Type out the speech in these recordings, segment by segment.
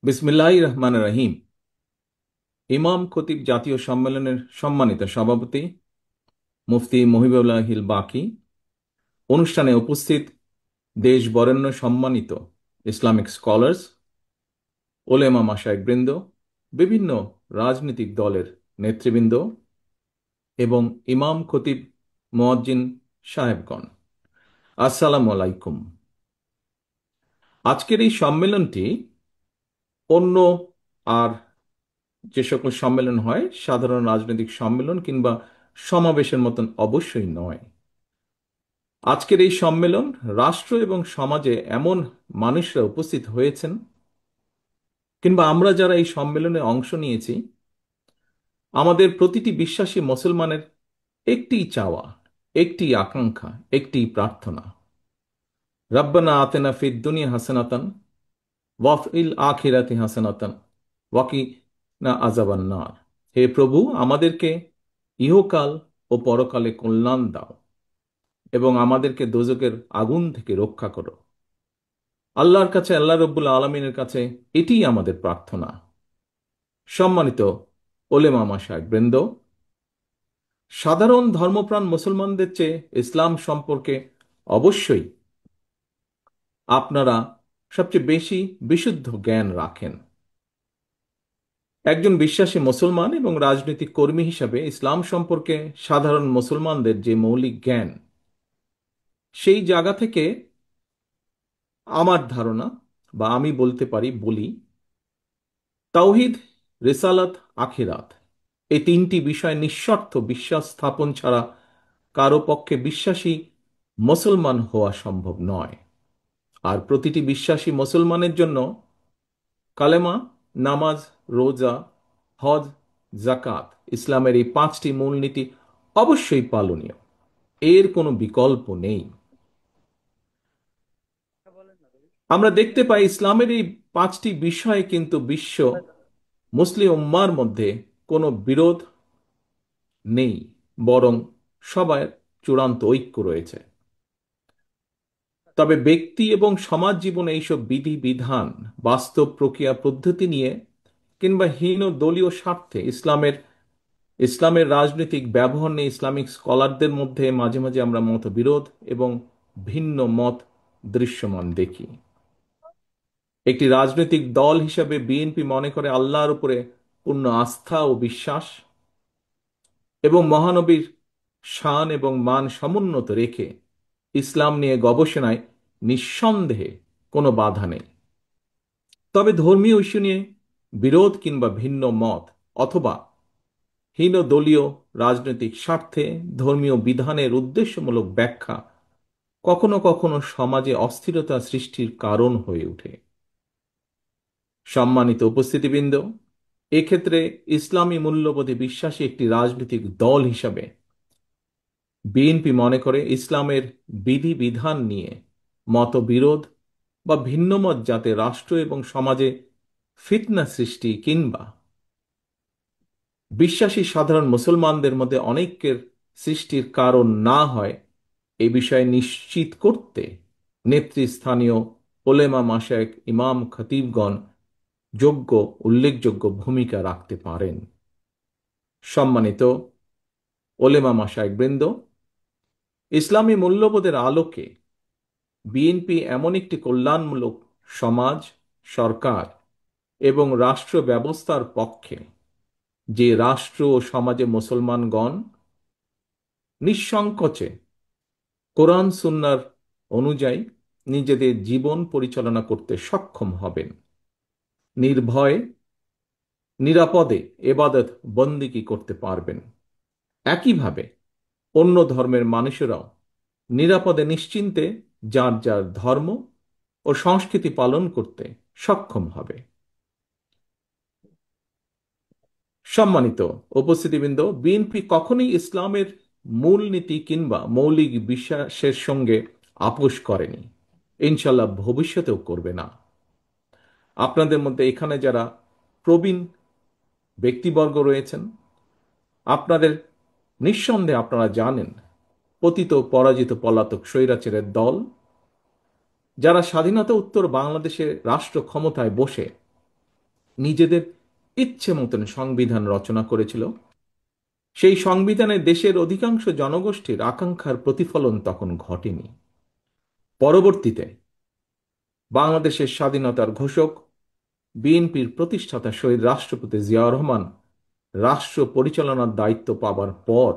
বিসমিল্লাহির রহমানির রহিম। ইমাম খতিব জাতীয় সম্মেলনের সম্মানিত সভাপতি মুফতি মহিবুল্লাহিল বাকি, অনুষ্ঠানে উপস্থিত দেশ বরেণ্য সম্মানিত ইসলামিক স্কলার্স, ওলেমা মাশায়েখবৃন্দ, বিভিন্ন রাজনৈতিক দলের নেতৃবৃন্দ এবং ইমাম খতিব মুয়াজ্জিন সাহেবগণ, আসসালামু আলাইকুম। আজকের এই সম্মেলনটি অন্য আর যে সকল সম্মেলন হয়, সাধারণ রাজনৈতিক সম্মেলন কিংবা সমাবেশের মতন অবশ্যই নয়। আজকের এই সম্মেলন রাষ্ট্র এবং সমাজে এমন মানুষরা উপস্থিত হয়েছেন, কিংবা আমরা যারা এই সম্মেলনে অংশ নিয়েছি, আমাদের প্রতিটি বিশ্বাসী মুসলমানের একটি চাওয়া, একটি আকাঙ্ক্ষা, একটি প্রার্থনা, রব্বানা আতেনা ফিদ দুনিয়া হাসানাতান ওয়া ফিল আখিরাতি হাসানাতান ওয়া কিনা আযাবান নার। হে প্রভু, আমাদেরকে ইহকাল ও পরকালে কল্যাণ দাও এবং আমাদেরকে দোজকের আগুন থেকে রক্ষা করো। আল্লাহর কাছে, আল্লাহ রব্বুল আলমিনের কাছে এটিই আমাদের প্রার্থনা। সম্মানিত ওলেমা মাশায়েখবৃন্দ, সাধারণ ধর্মপ্রাণ মুসলমানদের চেয়ে ইসলাম সম্পর্কে অবশ্যই আপনারা সবচেয়ে বেশি বিশুদ্ধ জ্ঞান রাখেন। একজন বিশ্বাসী মুসলমান এবং রাজনৈতিক কর্মী হিসাবে ইসলাম সম্পর্কে সাধারণ মুসলমানদের যে মৌলিক জ্ঞান, সেই জায়গা থেকে আমার ধারণা, বা আমি বলতে পারি, বলি, তাওহিদ, রিসালাত, আখিরাত, এই তিনটি বিষয় নিঃশর্ত বিশ্বাস স্থাপন ছাড়া কারো পক্ষে বিশ্বাসী মুসলমান হওয়া সম্ভব নয়। আর প্রতিটি বিশ্বাসী মুসলমানের জন্য কালেমা, নামাজ, রোজা, হজ, জাকাত, ইসলামের এই পাঁচটি মূলনীতি অবশ্যই পালনীয়। এর কোনো বিকল্প নেই। আমরা দেখতে পাই ইসলামের এই পাঁচটি বিষয়ে কিন্তু বিশ্ব মুসলিম উম্মার মধ্যে কোনো বিরোধ নেই, বরং সবার চূড়ান্ত ঐক্য রয়েছে। তবে ব্যক্তি এবং সমাজ জীবনে এইসব বিধি বিধান, বাস্তব প্রক্রিয়া পদ্ধতি নিয়ে কিংবা হীন দলীয় স্বার্থে ইসলামের রাজনৈতিক ব্যবহার নিয়ে ইসলামিক স্কলারদের মধ্যে মাঝে মাঝে আমরা মতবিরোধ এবং ভিন্ন মত দৃশ্যমান দেখি। একটি রাজনৈতিক দল হিসাবে বিএনপি মনে করে আল্লাহর উপরে পূর্ণ আস্থা ও বিশ্বাস এবং মহানবীর শান এবং মান সমুন্নত রেখে ইসলাম নিয়ে গবেষণায় নিঃসন্দেহে কোনো বাধা নেই। তবে ধর্মীয় ইস্যু নিয়ে বিরোধ কিংবা ভিন্ন মত, অথবা হীন দলীয় রাজনৈতিক স্বার্থে ধর্মীয় বিধানের উদ্দেশ্যমূলক ব্যাখ্যা কখনো কখনো সমাজে অস্থিরতা সৃষ্টির কারণ হয়ে ওঠে। সম্মানিত উপস্থিতিবৃন্দ, এক্ষেত্রে ইসলামী মূল্যবোধে বিশ্বাসী একটি রাজনৈতিক দল হিসাবে বিএনপি মনে করে ইসলামের বিধি বিধান নিয়ে মতবিরোধ বা ভিন্নমত যাতে রাষ্ট্র এবং সমাজে ফিতনা সৃষ্টি কিংবা বিশ্বাসী সাধারণ মুসলমানদের মধ্যে অনৈক্যের সৃষ্টির কারণ না হয়, এ বিষয়ে নিশ্চিত করতে নেতৃস্থানীয় ওলেমা মাশায়েখ, ইমাম খতিবগণ যোগ্য, উল্লেখযোগ্য ভূমিকা রাখতে পারেন। সম্মানিত ওলেমা মাশায়েখবৃন্দ, ইসলামী মূল্যবোধের আলোকে বিএনপি এমন একটি কল্যাণমূলক সমাজ, সরকার এবং রাষ্ট্র ব্যবস্থার পক্ষে যে রাষ্ট্র ও সমাজে মুসলমানগণ নিঃসংকোচে কোরআন সুন্নাহর অনুযায়ী নিজেদের জীবন পরিচালনা করতে সক্ষম হবেন, নির্ভয়ে নিরাপদে এবাদত বন্দিগি করতে পারবেন। একইভাবে অন্য ধর্মের মানুষেরাও নিরাপদে নিশ্চিন্তে যার যার ধর্ম ও সংস্কৃতি পালন করতে সক্ষম হবে। সম্মানিত উপস্থিতিবৃন্দ, বিএনপি কখনোই ইসলামের মূলনীতি কিংবা মৌলিক বিশ্বাসের সঙ্গে আপোষ করেনি, ইনশাল্লাহ ভবিষ্যতেও করবে না। আপনাদের মধ্যে এখানে যারা প্রবীণ ব্যক্তিবর্গ রয়েছেন, আপনাদের নিঃসন্দেহে আপনারা জানেন পতিত পরাজিত পলাতক স্বৈরাচারের দল যারা স্বাধীনতা উত্তর বাংলাদেশে রাষ্ট্র ক্ষমতায় বসে নিজেদের ইচ্ছে মতন সংবিধান রচনা করেছিল। সেই সংবিধানে দেশের অধিকাংশ জনগোষ্ঠীর আকাঙ্ক্ষার প্রতিফলন তখন ঘটেনি। পরবর্তীতে বাংলাদেশের স্বাধীনতার ঘোষক, বিএনপির প্রতিষ্ঠাতা শহীদ রাষ্ট্রপতি জিয়াউর রহমান রাষ্ট্র পরিচালনার দায়িত্ব পাবার পর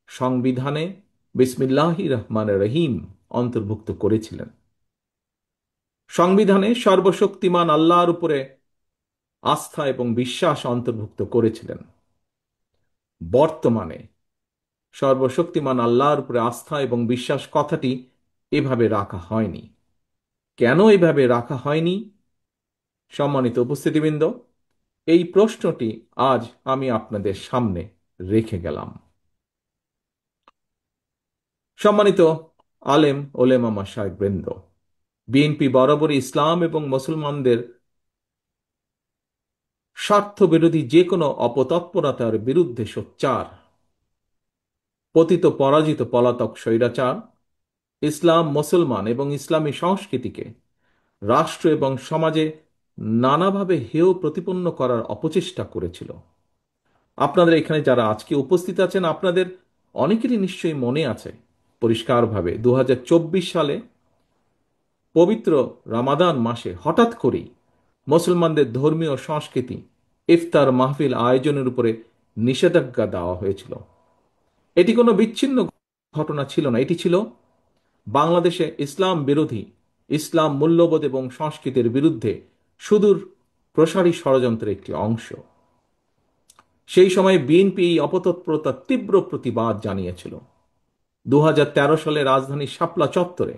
সংবিধানে বিসমিল্লাহির রহমানির রহিম অন্তর্ভুক্ত করেছিলেন। সংবিধানে সর্বশক্তিমান আল্লাহর উপরে আস্থা এবং বিশ্বাস অন্তর্ভুক্ত করেছিলেন। বর্তমানে সর্বশক্তিমান আল্লাহর উপরে আস্থা এবং বিশ্বাস কথাটি এভাবে রাখা হয়নি। কেন এভাবে রাখা হয়নি? সম্মানিত উপস্থিতিবৃন্দ, এই প্রশ্নটি আজ আমি আপনাদের সামনে রেখে গেলাম। সম্মানিত আলেম ওলেমা মাশায়েখবৃন্দ, বিএনপি বরাবরই ইসলাম এবং মুসলমানদের স্বার্থবিরোধী যে কোনো অপতৎপরতার বিরুদ্ধে সোচ্চার। পতিত পরাজিত পলাতক স্বৈরাচার ইসলাম, মুসলমান এবং ইসলামী সংস্কৃতিকে রাষ্ট্র এবং সমাজে নানাভাবে হেয় প্রতিপন্ন করার অপচেষ্টা করেছিল। আপনাদের এখানে যারা আজকে উপস্থিত আছেন, আপনাদের অনেকেরই নিশ্চয়ই মনে আছে পরিষ্কারভাবে 2024 সালে পবিত্র রমাদান মাসে হঠাৎ করেই মুসলমানদের ধর্মীয় সংস্কৃতি ইফতার মাহফিল আয়োজনের উপরে নিষেধাজ্ঞা দেওয়া হয়েছিল। এটি কোনো বিচ্ছিন্ন ঘটনা ছিল না, এটি ছিল বাংলাদেশে ইসলাম বিরোধী, ইসলাম মূল্যবোধ এবং সংস্কৃতির বিরুদ্ধে সুদূর প্রসারী ষড়যন্ত্রের একটি অংশ। সেই সময় বিএনপি এই অপতৎপরতার তীব্র প্রতিবাদ জানিয়েছিল। 2013 সালে রাজধানীর শাপলা চত্বরে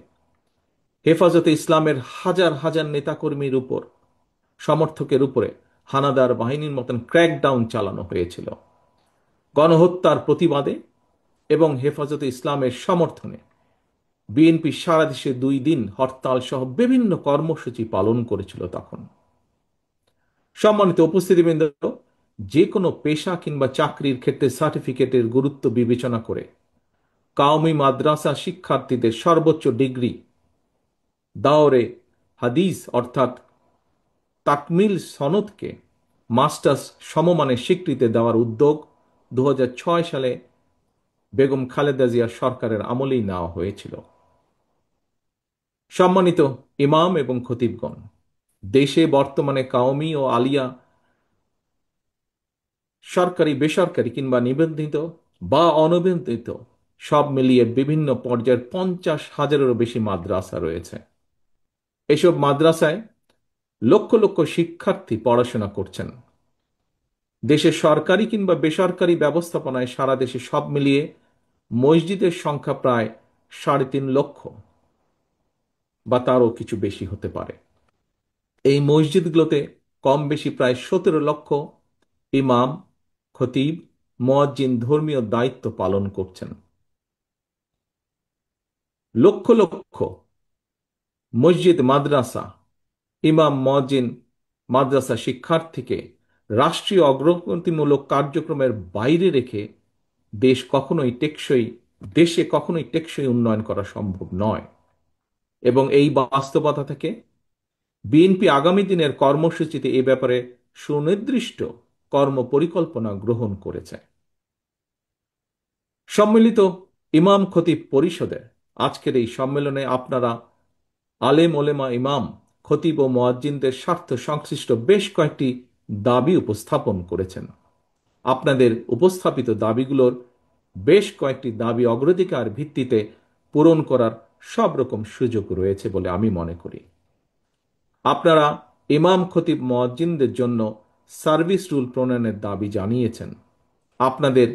হেফাজতে ইসলামের হাজার হাজার নেতাকর্মীর উপর, সমর্থকের উপরে হানাদার বাহিনীর মতন ক্র্যাকডাউন চালানো হয়েছিল। গণহত্যার প্রতিবাদে এবং হেফাজতে ইসলামের সমর্থনে বিএনপি সারা দেশে 2 দিন হরতাল সহ বিভিন্ন কর্মসূচি পালন করেছিল তখন। সম্মানিত উপস্থিতিবৃন্দ, যে কোনো পেশা কিংবা চাকরির ক্ষেত্রে সার্টিফিকেটের গুরুত্ব বিবেচনা করে কাওমি মাদ্রাসা শিক্ষার্থীদের সর্বোচ্চ ডিগ্রি দাওরে হাদিস অর্থাৎ তাকমিল সনদকে মাস্টার্স সমমানের স্বীকৃতি দেওয়ার উদ্যোগ 2006 সালে বেগম খালেদা জিয়ার সরকারের আমলেই নেওয়া হয়েছিল। সম্মানিত ইমাম এবং খতিবগণ, দেশে বর্তমানে কাওমি ও আলিয়া সরকারি, বেসরকারি কিংবা নিবন্ধিত বা অনিবন্ধিত সব মিলিয়ে বিভিন্ন পর্যায়ের 50,000-এরও বেশি মাদ্রাসা রয়েছে। এসব মাদ্রাসায় লক্ষ লক্ষ শিক্ষার্থী পড়াশোনা করছেন। দেশের সরকারি কিংবা বেসরকারি ব্যবস্থাপনায় সারা দেশে সব মিলিয়ে মসজিদের সংখ্যা প্রায় 3.5 লক্ষ বা তারও কিছু বেশি হতে পারে। এই মসজিদগুলোতে কম বেশি প্রায় 17 লক্ষ ইমাম, খতিব, মুয়াজ্জিন ধর্মীয় দায়িত্ব পালন করছেন। লক্ষ লক্ষ মসজিদ, মাদ্রাসা, ইমাম, মুয়াজ্জিন, মাদ্রাসা শিক্ষার্থীকে রাষ্ট্রীয় অগ্রগতিমূলক কার্যক্রমের বাইরে রেখে দেশে কখনোই টেকসই উন্নয়ন করা সম্ভব নয়। এবং এই বাস্তবতা থেকে বিএনপি আগামী দিনের কর্মসূচিতে এ ব্যাপারে সুনির্দিষ্ট কর্মপরিকল্পনা গ্রহণ করেছে। সম্মিলিত ইমাম খতিব পরিষদের আজকের এই সম্মেলনে আপনারা আলেম ওলেমা, ইমাম, খতিব ও মুয়াজ্জিনদের স্বার্থ সংশ্লিষ্ট বেশ কয়েকটি দাবি উপস্থাপন করেছেন। আপনাদের উপস্থাপিত দাবিগুলোর বেশ কয়েকটি দাবি অগ্রাধিকার ভিত্তিতে পূরণ করার সব রকম সুযোগ রয়েছে বলে আমি মনে করি। আপনারা ইমাম, খতিব, মুয়াজ্জিনদের জন্য সার্ভিস রুল প্রণয়নের দাবি জানিয়েছেন। আপনাদের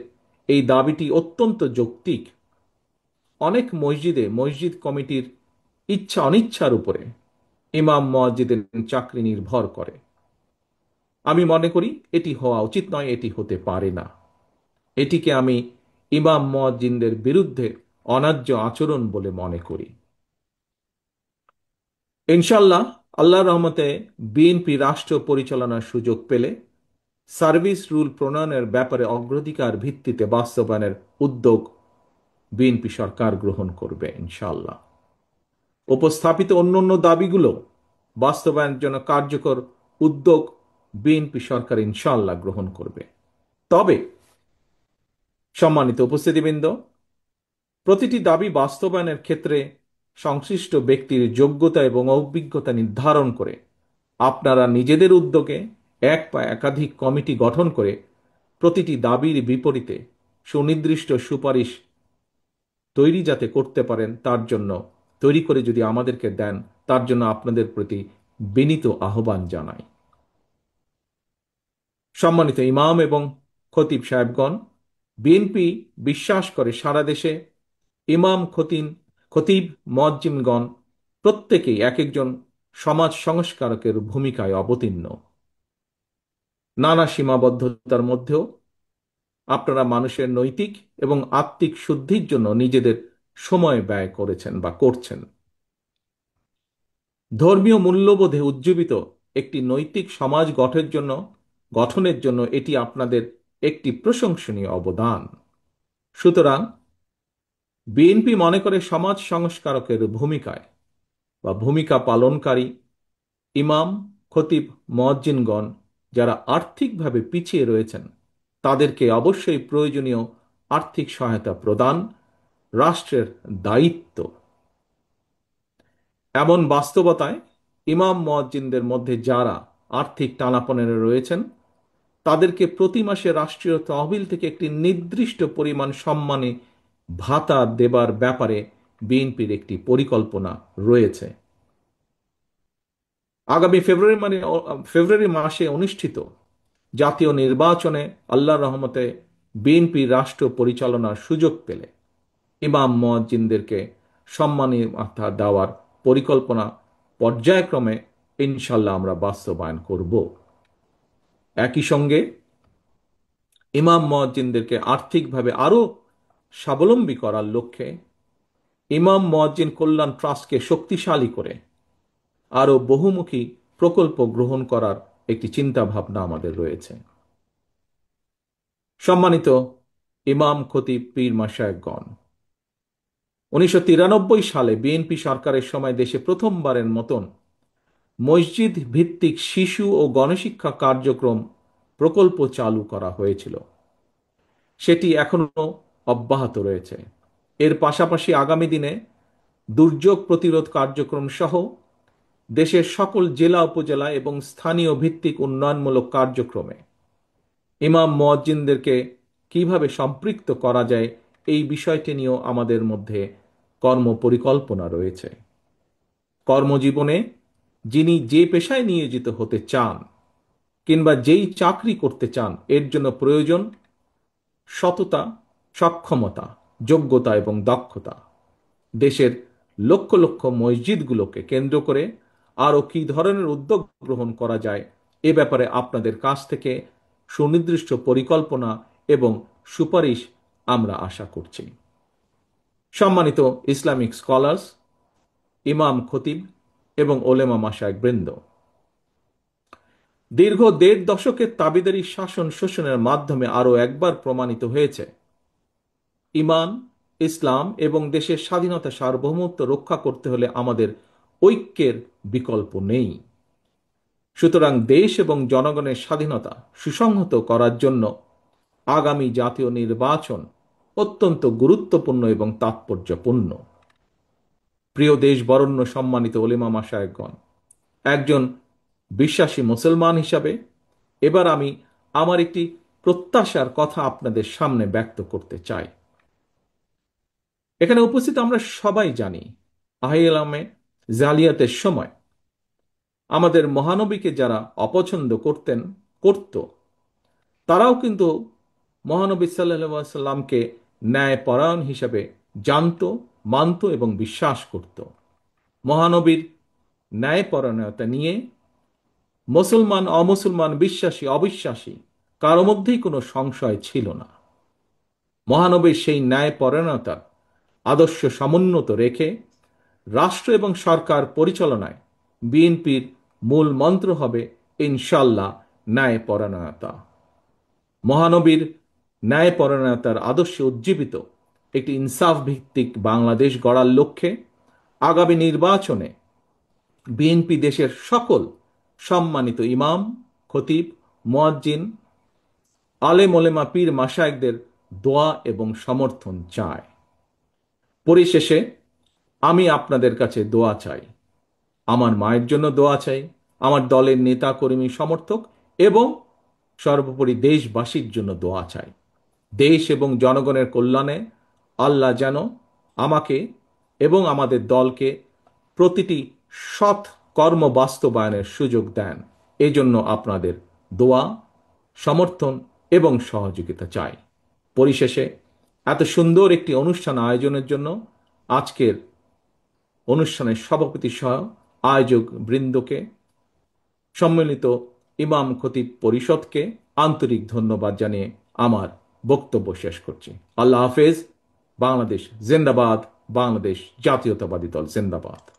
এই দাবিটি অত্যন্ত যৌক্তিক। অনেক মসজিদে মসজিদ কমিটির ইচ্ছা অনিচ্ছার উপরে ইমাম, মুয়াজ্জিনের চাকরি নির্ভর করে। আমি মনে করি এটি হওয়া উচিত নয়, এটি হতে পারে না। এটিকে আমি ইমাম, মুয়াজ্জিনদের বিরুদ্ধে অন্যায্য আচরণ বলে মনে করি। ইনশাল্লাহ আল্লাহর রহমতে বিএনপি রাষ্ট্র পরিচালনার সুযোগ পেলে সার্ভিস রুল প্রণয়নের ব্যাপারে অগ্রাধিকার ভিত্তিতে বাস্তবায়নের উদ্যোগ বিএনপি সরকার গ্রহণ করবে ইনশাল্লাহ। উপস্থাপিত অন্যান্য দাবিগুলো বাস্তবায়নের জন্য কার্যকর উদ্যোগ বিএনপি সরকার ইনশাআল্লাহ গ্রহণ করবে। তবে সম্মানিত উপস্থিতিবৃন্দ, প্রতিটি দাবি বাস্তবায়নের ক্ষেত্রে সংশ্লিষ্ট ব্যক্তির যোগ্যতা এবং অভিজ্ঞতা নির্ধারণ করে আপনারা নিজেদের উদ্যোগে এক বা একাধিক কমিটি গঠন করে প্রতিটি দাবির বিপরীতে সুনির্দিষ্ট সুপারিশ তৈরি যাতে করতে পারেন তার জন্য তৈরি করে যদি আমাদেরকে দেন, তার জন্য আপনাদের প্রতি বিনীত আহ্বান জানাই। সম্মানিত ইমাম এবং খতিব সাহেবগণ, বিএনপি বিশ্বাস করে সারা দেশে ইমাম, খতিব, মুয়াজ্জিনগণ প্রত্যেকেই এক একজন সমাজ সংস্কারকের ভূমিকায় অবতীর্ণ। নানা সীমাবদ্ধতার মধ্যেও আপনারা মানুষের নৈতিক এবং আত্মিক শুদ্ধির জন্য নিজেদের সময় ব্যয় করেছেন বা করছেন। ধর্মীয় মূল্যবোধে উজ্জীবিত একটি নৈতিক সমাজ গঠনের জন্য এটি আপনাদের একটি প্রশংসনীয় অবদান। সুতরাং বিএনপি মনে করে সমাজ সংস্কারকের ভূমিকা পালনকারী ইমাম, খতিব, মুয়াজ্জিনগণ যারা আর্থিকভাবে পিছিয়ে রয়েছেন তাদেরকে অবশ্যই প্রয়োজনীয় আর্থিক সহায়তা প্রদান রাষ্ট্রের দায়িত্ব। এমন বাস্তবতায় ইমাম, মুয়াজ্জিনদের মধ্যে যারা আর্থিক টানাপোড়েনে রয়েছেন তাদেরকে প্রতি মাসে রাষ্ট্রীয় তহবিল থেকে একটি নির্দিষ্ট পরিমাণ সম্মানী ভাতা দেবার ব্যাপারে বিএনপির একটি পরিকল্পনা রয়েছে। আগামী ফেব্রুয়ারি মাসে অনুষ্ঠিত জাতীয় নির্বাচনে আল্লাহর রহমতে বিএনপি রাষ্ট্র পরিচালনার সুযোগ পেলে ইমাম, মুয়াজ্জিনদেরকে সম্মানী ভাতা দেওয়ার পরিকল্পনা পর্যায়ক্রমে ইনশাল্লাহ আমরা বাস্তবায়ন করব। একই সঙ্গে ইমাম, মুয়াজ্জিনদেরকে আর্থিকভাবে আরও স্বাবলম্বী করার লক্ষ্যে ইমাম, মুয়াজ্জিন কল্যাণ ট্রাস্টকে শক্তিশালী করে আরও বহুমুখী প্রকল্প গ্রহণ করার একটি চিন্তা ভাবনা আমাদের রয়েছে। সম্মানিত ইমাম, খতিব, পীর মাশায়েখগণ, 1993 সালে বিএনপি সরকারের সময় দেশে প্রথমবারের মতন মসজিদ ভিত্তিক শিশু ও গণশিক্ষা কার্যক্রম প্রকল্প চালু করা হয়েছিল। সেটি এখনো অব্যাহত রয়েছে। এর পাশাপাশি আগামী দিনে দুর্যোগ প্রতিরোধ কার্যক্রম সহ দেশের সকল জেলা, উপজেলা এবং স্থানীয় ভিত্তিক উন্নয়নমূলক কার্যক্রমে ইমাম, মুয়াজ্জিনদেরকে কিভাবে সম্পৃক্ত করা যায় এই বিষয়টি নিয়েও আমাদের মধ্যে কর্মপরিকল্পনা রয়েছে। কর্মজীবনে যিনি যে পেশায় নিয়োজিত হতে চান কিংবা যেই চাকরি করতে চান এর জন্য প্রয়োজন সততা, সক্ষমতা, যোগ্যতা এবং দক্ষতা। দেশের লক্ষ লক্ষ মসজিদগুলোকে কেন্দ্র করে আরও কী ধরনের উদ্যোগ গ্রহণ করা যায় এ ব্যাপারে আপনাদের কাছ থেকে সুনির্দিষ্ট পরিকল্পনা এবং সুপারিশ আমরা আশা করছি। সম্মানিত ইসলামিক স্কলার্স, ইমাম, খতিব এবং ওলেমা মাশায়েখ বৃন্দ, দীর্ঘ ১.৫ দশকের তাবিদারি শাসন শোষণের মাধ্যমে আরও একবার প্রমাণিত হয়েছে ইমান, ইসলাম এবং দেশের স্বাধীনতা, সার্বভৌমত্ব রক্ষা করতে হলে আমাদের ঐক্যের বিকল্প নেই। সুতরাং দেশ এবং জনগণের স্বাধীনতা সুসংহত করার জন্য আগামী জাতীয় নির্বাচন অত্যন্ত গুরুত্বপূর্ণ এবং তাৎপর্যপূর্ণ। প্রিয় দেশ বরেণ্য সম্মানিত ওলেমা মাশায়েখগণ, একজন বিশ্বাসী মুসলমান হিসাবে এবার আমি আমার একটি প্রত্যাশার কথা আপনাদের সামনে ব্যক্ত করতে চাই। এখানে উপস্থিত আমরা সবাই জানি আহিলামে জালিয়াতের সময় আমাদের মহানবীকে যারা অপছন্দ করত তারাও কিন্তু মহানবী সাল্লাল্লাহু আলাইহি সাল্লামকে ন্যায়পরায়ণ হিসাবে জানত, মানত এবং বিশ্বাস করত। মহানবীর ন্যায়পরায়ণতা নিয়ে মুসলমান, অমুসলমান, বিশ্বাসী, অবিশ্বাসী কারো মধ্যেই কোনো সংশয় ছিল না। মহানবীর সেই ন্যায়পরায়ণতার আদর্শ সমুন্নত রেখে রাষ্ট্র এবং সরকার পরিচালনায় বিএনপির মূল মন্ত্র হবে ইনশাল্লাহ ন্যায়পরায়ণতা। মহানবীর ন্যায়পরায়ণতার আদর্শে উজ্জীবিত একটি ইনসাফ ভিত্তিক বাংলাদেশ গড়ার লক্ষ্যে আগামী নির্বাচনে বিএনপি দেশের সকল সম্মানিত ইমাম, খতিব, মুয়াজ্জিন, আলেম ওলেমা, পীর মাশায়েখদের দোয়া এবং সমর্থন চায়। পরিশেষে আমি আপনাদের কাছে দোয়া চাই। আমার মায়ের জন্য দোয়া চাই, আমার দলের নেতা কর্মী সমর্থক এবং সর্বোপরি দেশবাসীর জন্য দোয়া চাই। দেশ এবং জনগণের কল্যাণে আল্লাহ যেন আমাকে এবং আমাদের দলকে প্রতিটি সৎ কর্ম বাস্তবায়নের সুযোগ দেন। এজন্য আপনাদের দোয়া, সমর্থন এবং সহযোগিতা চাই। পরিশেষে এত সুন্দর একটি অনুষ্ঠান আয়োজনের জন্য আজকের অনুষ্ঠানের সভাপতি সহ আয়োজক বৃন্দকে, সম্মিলিত ইমাম খতিব পরিষদকে আন্তরিক ধন্যবাদ জানিয়ে আমার বক্তব্য শেষ করছি। আল্লাহ হাফেজ। বাংলাদেশ জিন্দাবাদ। বাংলাদেশ জাতীয়তাবাদী দল জিন্দাবাদ।